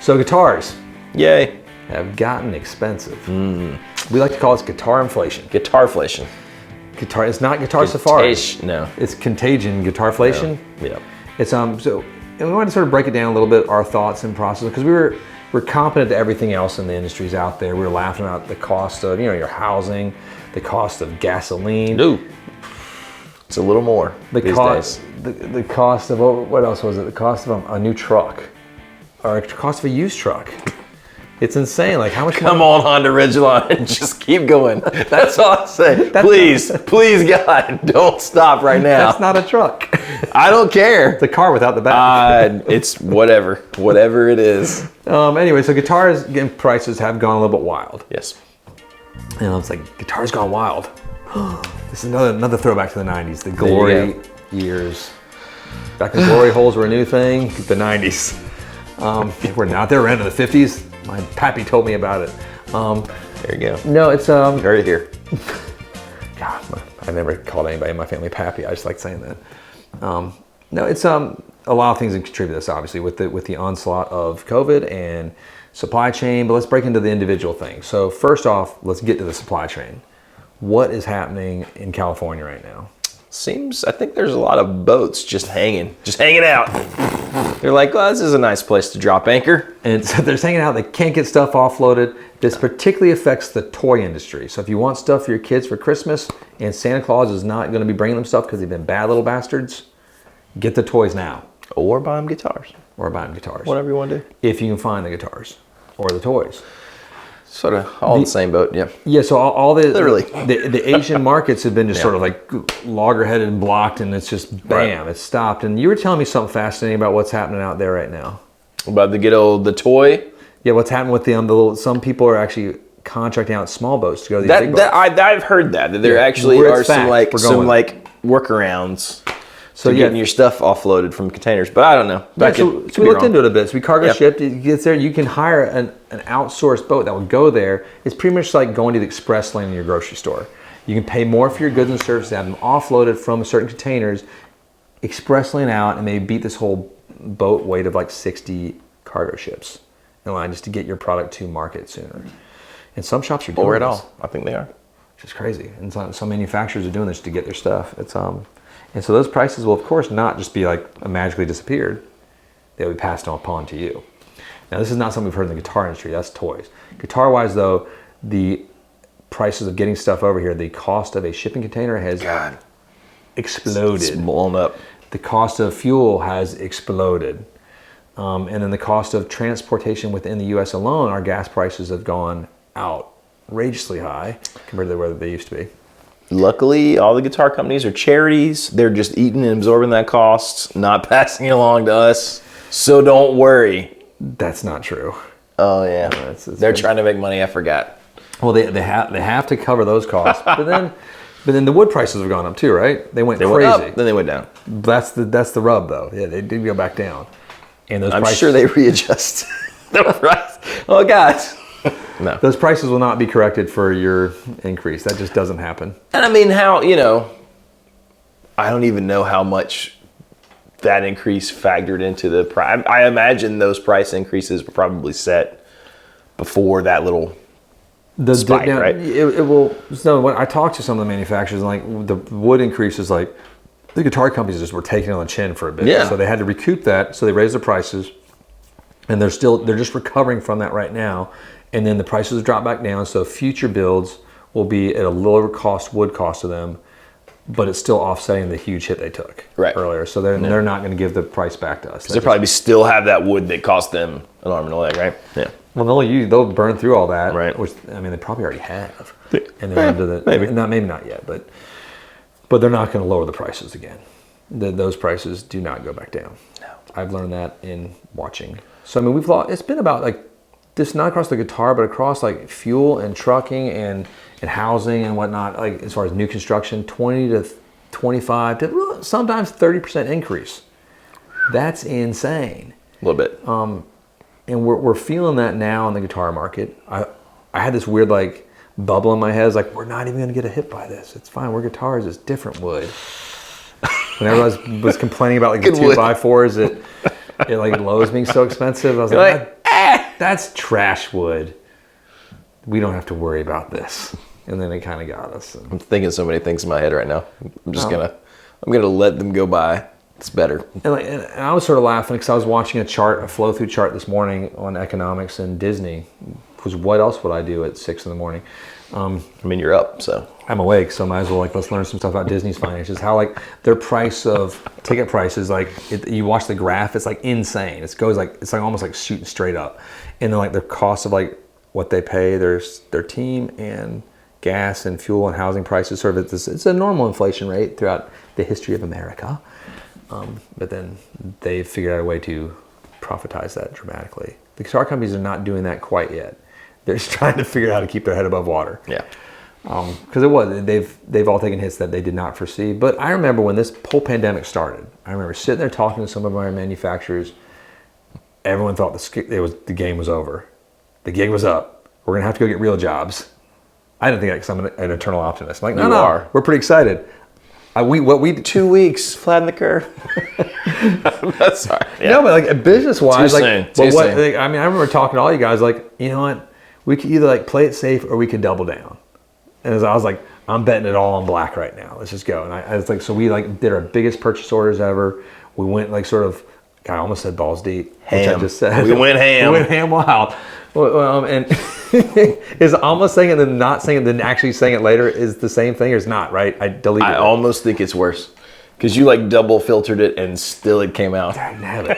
So guitars Yay. have gotten expensive. We like to call this guitar inflation. Guitarflation. It's not guitar safari. No. It's contagion, guitarflation. Yeah. It's and we wanted to sort of break it down a little bit, our thoughts and process, because we're competent to everything else in the industries out there. We were laughing about the cost of, your housing, the cost of gasoline. No. It's a little more these days. The cost of, what else was it? The cost of a new truck, or the cost of a used truck. It's insane. Like, how much Come on, Honda Ridgeline. Just keep going. That's all I say. Please, God, don't stop right now. That's not a truck. I don't care. It's a car without the back. It's whatever it is. Anyway, so guitars prices have gone a little bit wild. Yes. And it's like, guitars gone wild. This is another throwback to the 90s, the glory years. Back when glory holes were a new thing, the 90s. We're not there, we're into the 50s. My pappy told me about it. There you go. No, it's You heard it here. God, I never called anybody in my family pappy. I just like saying that. No, it's a lot of things that contribute to this, obviously, with the onslaught of COVID and supply chain. But let's break into the individual things. So first off, let's get to the supply chain. What is happening in California right now? I think there's a lot of boats just hanging out. They're like, well, this is a nice place to drop anchor. And so they're hanging out. They can't get stuff offloaded. This particularly affects the toy industry. So if you want stuff for your kids for Christmas and Santa Claus is not going to be bringing them stuff because they've been bad little bastards, get the toys now. Or buy them guitars. Whatever you want to do. If you can find the guitars or the toys. Sort of all the same boat, yeah. Yeah, so all the Literally. the Asian markets have been just sort of like loggerheaded and blocked, and it's just bam, it's stopped. And you were telling me something fascinating about what's happening out there right now. About the toy? Yeah, what's happening with some people are actually contracting out small boats to go to these big boats. I've heard that there actually are some workarounds. So getting your stuff offloaded from containers, but I don't know. So we looked into it a bit. So we cargo shipped. It gets there. You can hire an outsourced boat that will go there. It's pretty much like going to the express lane in your grocery store. You can pay more for your goods and services, have them offloaded from certain containers, express lane out, and maybe beat this whole boat weight of like 60 cargo ships in line just to get your product to market sooner. And some shops are doing Or at this. all. I think they are. Which is crazy. And some manufacturers are doing this to get their stuff. And so those prices will, of course, not just be like magically disappeared. They'll be passed upon to you. Now, this is not something we've heard in the guitar industry. That's toys. Guitar-wise, though, the prices of getting stuff over here, the cost of a shipping container has exploded. It's blown up. The cost of fuel has exploded. And then the cost of transportation within the U.S. alone, our gas prices have gone outrageously high compared to where they used to be. Luckily, all the guitar companies are charities. They're just eating and absorbing that cost, not passing it along to us. So don't worry. That's not true. Oh, yeah. They're trying to make money. I forgot. Well, they have to cover those costs. But then the wood prices have gone up too, right? They went crazy. Went up, then they went down. That's the rub, though. Yeah, they did go back down. And those I'm sure they readjust the price. Oh, guys. No. Those prices will not be corrected for your increase. That just doesn't happen. And I mean, I don't even know how much that increase factored into the price. I imagine those price increases were probably set before that little spike, right? It will. So when I talked to some of the manufacturers, like the wood increases, like the guitar companies just were taking it on the chin for a bit. Yeah. So they had to recoup that. So they raised the prices, and they're just recovering from that right now. And then the prices drop back down, so future builds will be at a lower wood cost to them, but it's still offsetting the huge hit they took earlier. So they're not going to give the price back to us. They'll probably still have that wood that cost them an arm and a leg, right? Yeah. Well, they'll burn through all that, right? Which I mean, they probably already have, and they're into the maybe not yet, but they're not going to lower the prices again. Those prices do not go back down. No, I've learned that in watching. So I mean, it's been about like. Just not across the guitar, but across like fuel and trucking and housing and whatnot, like as far as new construction, 20 to 25 to sometimes 30% increase. That's insane. A little bit. And we're feeling that now in the guitar market. I had this weird like bubble in my head. It's like, we're not even going to get a hit by this. It's fine. We're guitars. It's different wood. When everyone was complaining about like the 2x4s, it like Lowe's being so expensive. I was like, that's trash wood. We don't have to worry about this. And then it kind of got us. I'm thinking so many things in my head right now. I'm gonna let them go by. It's better. And I was sort of laughing because I was watching a flow-through chart this morning on economics and Disney. Because what else would I do at 6 a.m? I mean, you're up, so. I'm awake, so I might as well let's learn some stuff about Disney's finances. How their price of ticket prices, you watch the graph, it's insane. It's almost shooting straight up. And then the cost of what they pay their team and gas and fuel and housing prices, sort of it's a normal inflation rate throughout the history of America. But then they figured out a way to profitize that dramatically. The guitar companies are not doing that quite yet. They're just trying to figure out how to keep their head above water. Yeah. Because they've all taken hits that they did not foresee. But I remember when this whole pandemic started, I remember sitting there talking to some of our manufacturers. Everyone thought the game was over. The gig was up. We're going to have to go get real jobs. I didn't think that because I'm an eternal optimist. I'm like, no, we're pretty excited. 2 weeks, flatten the curve. That's sorry. Yeah. No, but business-wise, Too soon. I remember talking to all you guys, you know what? We could either play it safe or we could double down. And as I was I'm betting it all on black right now. Let's just go. And I was so we did our biggest purchase orders ever. We went I almost said balls deep, which I just said. We went ham. We went ham wild. And is almost saying it and not saying it, then actually saying it later is the same thing or is not, right? I deleted it. I almost think it's worse. Because you double filtered it and still it came out. I have it.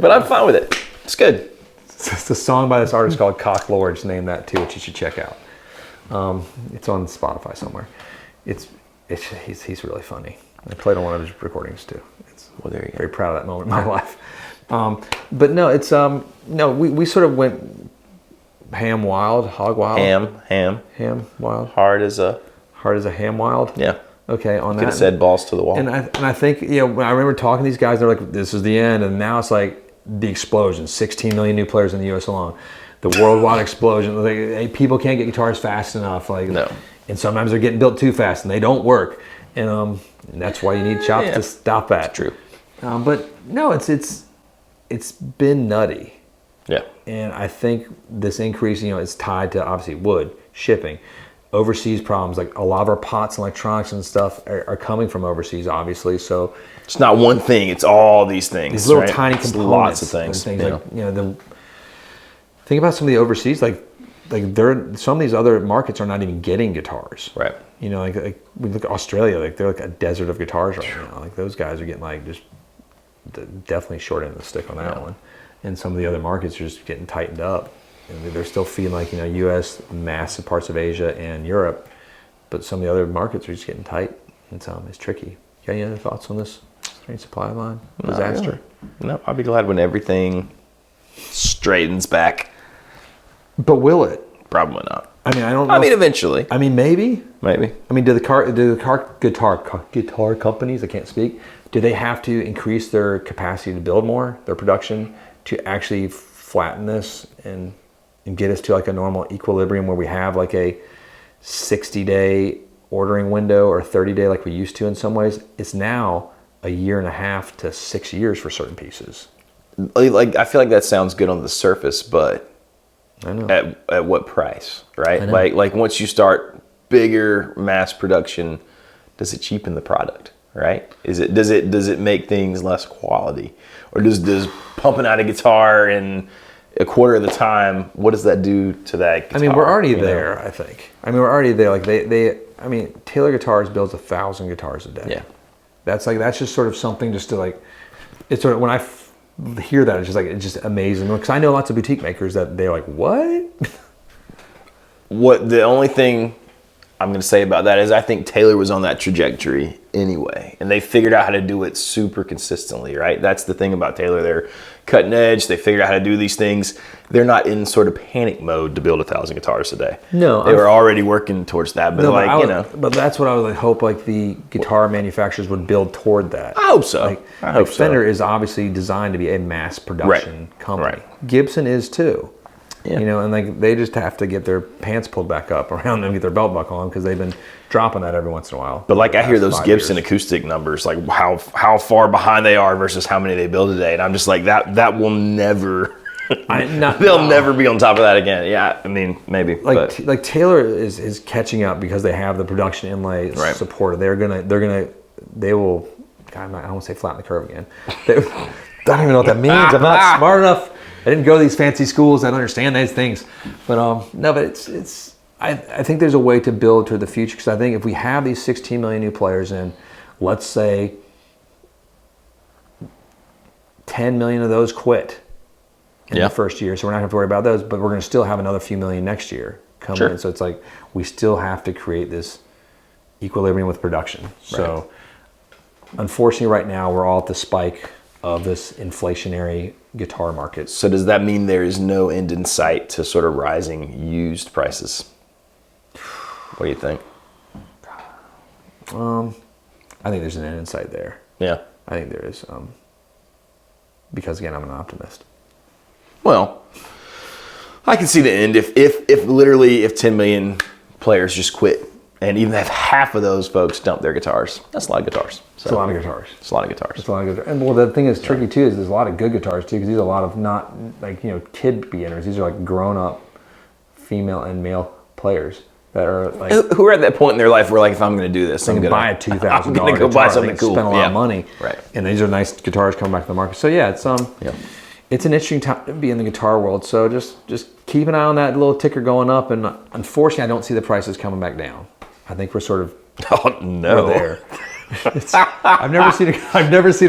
But I'm fine with it. It's good. It's a song by this artist called Cock Lords, named that too, which you should check out. It's on Spotify somewhere. He's really funny. I played on one of his recordings too. There you go. Very proud of that moment in my life. But no, it's we sort of went ham wild, hog wild. Ham wild. Hard as a ham wild. Yeah. Okay, on that. Could have said balls to the wall. And I think when I remember talking to these guys, they're this is the end, and now it's the explosion. 16 million new players in the U.S. alone. The worldwide explosion. People can't get guitars fast enough. No. And sometimes they're getting built too fast, and they don't work. And that's why you need shops to stop that. True. But no, it's been nutty. Yeah. And I think this increase, is tied to obviously wood, shipping, overseas problems. A lot of our pots and electronics and stuff are coming from overseas, obviously. So it's not one thing; it's all these things. These little tiny components, lots of things. Think about some of the overseas, some of these other markets are not even getting guitars. Right. We look at Australia, they're a desert of guitars right now. Those guys are getting just definitely short end of the stick on that one. And some of the other markets are just getting tightened up. And they're still feeding U.S., massive parts of Asia and Europe, but some of the other markets are just getting tight. And so it's tricky. You got any other thoughts on this strange supply line disaster? No, I'll be glad when everything straightens back. But will it? Probably not. I don't know. Eventually. Maybe. Maybe. Do the guitar companies, I can't speak, do they have to increase their capacity to build more, their production, to actually flatten this and get us to a normal equilibrium where we have a 60-day ordering window or 30-day like we used to in some ways? It's now a year and a half to 6 years for certain pieces. I feel like that sounds good on the surface, but I know. At what price, right? Once you start bigger mass production, does it cheapen the product, right? Does it make things less quality, or does pumping out a guitar in a quarter of the time, what does that do to that guitar? We're already there. I think. We're already there. Taylor Guitars builds 1,000 guitars a day. Yeah, that's just sort of something just to it's sort of when I hear that, it's just amazing, because I know lots of boutique makers that they're what? What the only thing I'm going to say about that is I think Taylor was on that trajectory anyway, and they figured out how to do it super consistently, right? That's the thing about Taylor. They're cutting edge. They figured out how to do these things. They're not in sort of panic mode to build 1,000 guitars a day. No. They were already working towards that, but But that's what I would hope the guitar manufacturers would build toward that. I hope so. Fender is obviously designed to be a mass production company. Right. Gibson is too. Yeah. And they just have to get their pants pulled back up around them, get their belt buckle on, because they've been dropping that every once in a while. But I hear those Gibson acoustic numbers, how far behind they are versus how many they build a day, and I'm just that will never They'll never be on top of that again. Yeah, I mean, maybe. Like Taylor is catching up because they have the production inlay support. They will. God, I don't want to say flatten the curve again. I don't even know what that means. I'm not smart enough. I didn't go to these fancy schools. I don't understand these things. But no, but it's. I think there's a way to build toward the future, because I think if we have these 16 million new players in, let's say 10 million of those quit in the first year, so we're not going to have to worry about those, but we're going to still have another few million next year coming in. So it's like we still have to create this equilibrium with production. Right. So unfortunately right now we're all at the spike of this inflationary guitar market. So does that mean there is no end in sight to sort of rising used prices? What do you think? I think there's an end in sight there. Yeah. I think there is. Because again, I'm an optimist. Well, I can see the end if literally 10 million players just quit, and even if half of those folks dump their guitars, that's a lot of guitars. So, it's a lot of guitars. It's a lot of guitars. It's a lot of guitars. And well, the thing is tricky too is there's a lot of good guitars too, because these are a lot of not like, kid beginners. These are like grown up female and male players that are like, who are at that point in their life where like, if I'm going to do this, I'm going to buy a $2,000 I'm going to go buy something cool. Spend a lot of money. Right. And these are nice guitars coming back to the market. So yeah, it's an interesting time to be in the guitar world. So just keep an eye on that little ticker going up. And unfortunately, I don't see the prices coming back down. I think we're sort of we're there. I've never seen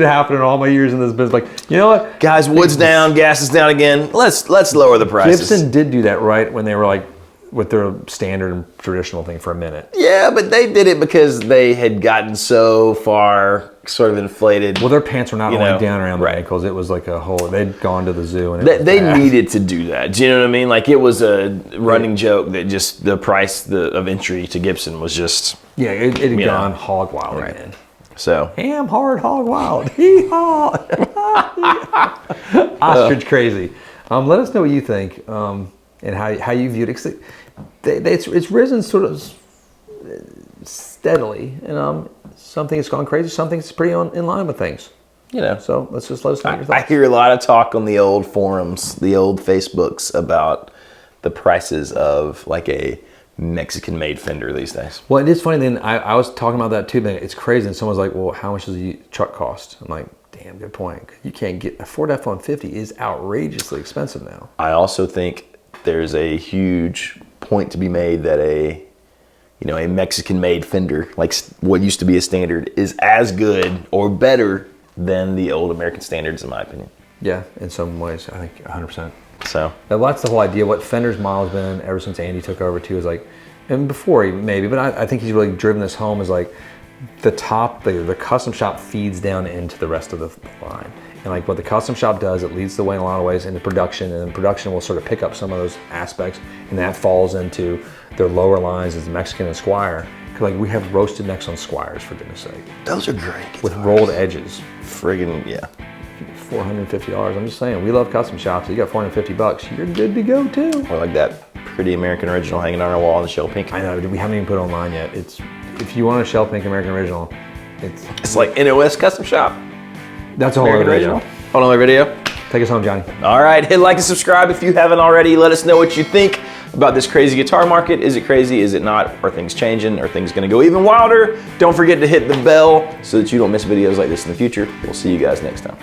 it happen in all my years in this business. Like, you know what, guys, wood's down, gas is down again. Let's lower the prices. Gibson did do that right when they were like with their standard and traditional thing for a minute. Yeah, but they did it because they had gotten so far sort of inflated. Well, their pants were not only down around their ankles. It was like a whole, they'd gone to the zoo. And they needed to do that. Do you know what I mean? Like, it was a running joke that just the price of entry to Gibson was just... Yeah, it had gone hog wild again. So... Ham hard hog wild. Hee-haw. Ostrich crazy. Let us know what you think and how you viewed it. It's risen sort of steadily, and some things gone crazy, some things pretty in line with things. So let's just let us know your thoughts. I hear a lot of talk on the old forums, the old Facebooks, about the prices of like a Mexican-made Fender these days. Well, it is funny. Then I was talking about that too. But it's crazy. And someone's like, "Well, how much does a truck cost?" I'm like, "Damn, good point. You can't get a Ford F-150 is outrageously expensive now." I also think there's a huge point to be made that a Mexican-made Fender, like what used to be a standard, is as good or better than the old American standards, in my opinion. Yeah, in some ways, I think 100%. So that's the whole idea. What Fender's model has been ever since Andy took over too is like, and before maybe, but I think he's really driven this home is like the custom shop feeds down into the rest of the line. And like what the custom shop does, it leads the way in a lot of ways into production, and then production will sort of pick up some of those aspects, and that falls into their lower lines as Mexican and Squire. Cause like we have roasted necks on Squires, for goodness sake. Those are great guitars. With rolled edges. Friggin' yeah. $450. I'm just saying, we love custom shops. You got $450, you're good to go too. Or like that pretty American Original hanging on our wall in the shell pink. I know, we haven't even put it online yet. If you want a shell pink American Original, it's like NOS custom shop. That's a whole other video. Whole other video. Take us home, Johnny. All right, hit like and subscribe if you haven't already. Let us know what you think about this crazy guitar market. Is it crazy? Is it not? Are things changing? Are things gonna go even wilder? Don't forget to hit the bell so that you don't miss videos like this in the future. We'll see you guys next time.